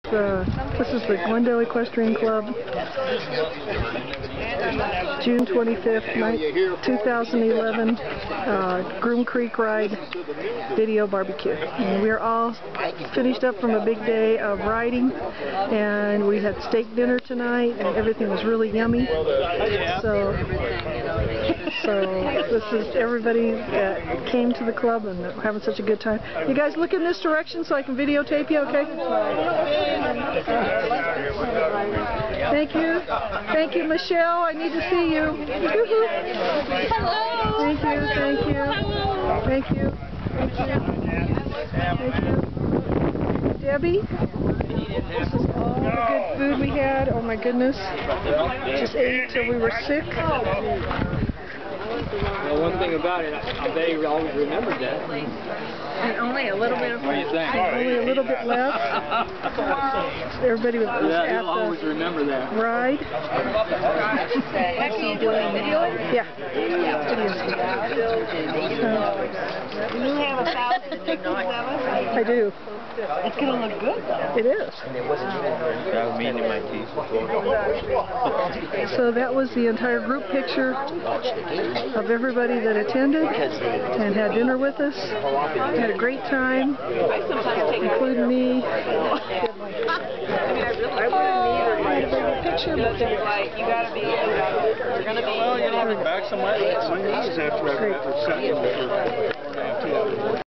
This is the Glendale Equestrian Club, June 25th, 2011, Groom Creek Ride video barbecue. And we are all finished up from a big day of riding, and we had steak dinner tonight, and everything was really yummy. So this is everybody that came to the club and having such a good time. You guys look in this direction so I can videotape you, okay? Thank you. Thank you, Michelle. I need to see you. Hello. Thank you. Thank you. Thank you. Thank you. Debbie, this is all the good food we had. Oh my goodness. Just ate till we were sick. Well, one thing about it, I bet you always remembered that. And only a little bit of What do you think? Only a little bit left. Everybody was at You'll always remember that. the ride. Heck, are you doing video? Yeah. You have 1,000 pictures of us? I do. It's going to look good, though. It is. That was me in my teeth before. So that was the entire group picture of everybody that attended and had dinner with us. Had a great time, including me. I wouldn't either. I had a very good picture, but Like, you got to be, you're going to be... Well, you know, back some my knees after I sat in the